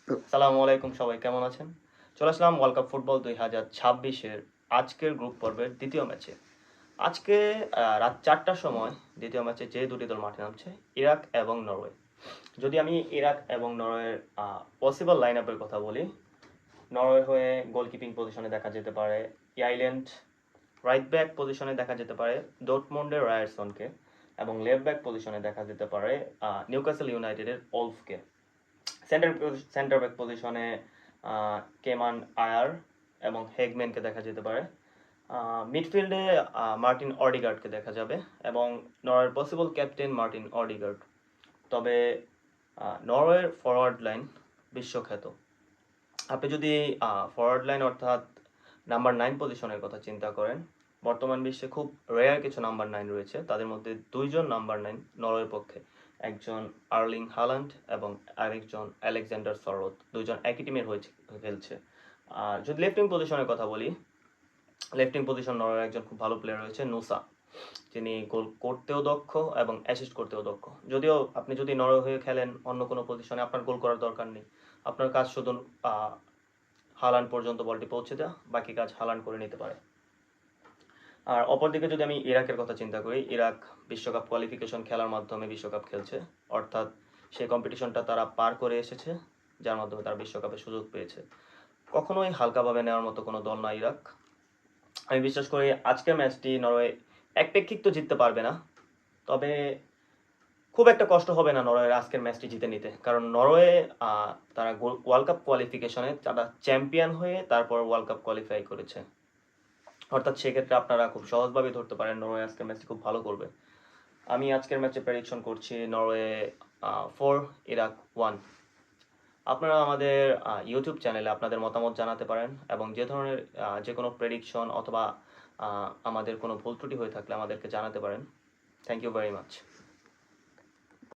আসসালামু আলাইকুম, সবাই কেমন আছেন? চলে আসলাম ওয়ার্ল্ড কাপ ফুটবল ২০২৬-এর আজকের গ্রুপ পর্বের দ্বিতীয় ম্যাচে। আজকে রাত ৪টার সময় দ্বিতীয় ম্যাচে যে দুটি দল মাঠে নামছে, ইরাক এবং নরওয়ে। যদি আমি ইরাক এবং নরওয়ের পসিবল লাইন আপের কথা বলি, নরওয়ে হয়ে গোলকিপিং পজিশনে দেখা যেতে পারে ইয়াইল্যান্ড, রাইট ব্যাক পজিশনে দেখা যেতে পারে ডর্টমুন্ডের রায়ারসনকে, এবং লেফট ব্যাক পজিশনে দেখা যেতে পারে নিউক্যাসল ইউনাইটেডের ওলফকে। সেন্টার ব্যাক পজিশনে কেমান আয়ার এবং হেগম্যানকে দেখা যেতে পারে। মিডফিল্ডে মার্টিন অডিগার্ডকে দেখা যাবে এবং নরওয়ের পসিবল ক্যাপ্টেন মার্টিন অডিগার্ড। তবে নরওয়ের ফরওয়ার্ড লাইন বিশ্বখ্যাত। আপনি যদি ফরওয়ার্ড লাইন অর্থাৎ নাম্বার 9 পজিশনের কথা চিন্তা করেন, বর্তমান বিশ্বে খুব রেয়ার কিছু নাম্বার 9 রয়েছে। তাদের মধ্যে দুইজন নাম্বার 9 নরওয়ের পক্ষে, একজন আর্লিং হালান্ড এবং আরেকজন আলেকজান্ডার সরোদ। দুইজন একই টিমের হয়ে খেলছে। আর যদি লেফট উইং পজিশনের কথা বলি, লেফট উইং পজিশন নরওয়ের একজন খুব ভালো প্লেয়ার রয়েছে নুসা, যিনি গোল করতেও দক্ষ এবং অ্যাসিস্ট করতেও দক্ষ। যদিও আপনি যদি নরওয়ে হয়ে খেলেন অন্য কোনো পজিশনে, আপনার গোল করার দরকার নেই। আপনার কাজ শুধু হালান্ড পর্যন্ত বলটি পৌঁছে দেওয়া, বাকি কাজ হালান্ড করে নিতে পারে। আর অপরদিকে যদি আমি ইরাকের কথা চিন্তা করি, ইরাক বিশ্বকাপ কোয়ালিফিকেশন খেলার মাধ্যমে বিশ্বকাপ খেলছে, অর্থাৎ সেই কম্পিটিশনটা তারা পার করে এসেছে, যার মাধ্যমে তারা বিশ্বকাপে সুযোগ পেয়েছে। কখনোই হালকাভাবে নেওয়ার মতো কোনো দল না ইরাক। আমি বিশ্বাস করি আজকের ম্যাচটি নরওয়ে একপেক্ষিক তো জিততে পারবে না, তবে খুব একটা কষ্ট হবে না নরওয়ের আজকের ম্যাচটি জিতে নিতে, কারণ নরওয়ে তারা ওয়ার্ল্ড কাপ কোয়ালিফিকেশনে তারা চ্যাম্পিয়ন হয়ে তারপর ওয়ার্ল্ড কাপ কোয়ালিফাই করেছে। অর্থাৎ সেক্ষেত্রে আপনারা খুব সহজভাবেই ধরতে পারেন নরওয়ে আজকের ম্যাচটি খুব ভালো করবে। আমি আজকের ম্যাচে প্রেডিকশন করছি নরওয়ে 4, ইরাক 1। আপনারা আমাদের ইউটিউব চ্যানেলে আপনাদের মতামত জানাতে পারেন এবং যে ধরনের যে কোনো প্রেডিকশন অথবা আমাদের কোনো ভুল ত্রুটি হয়ে থাকলে আমাদেরকে জানাতে পারেন। Thank you very much.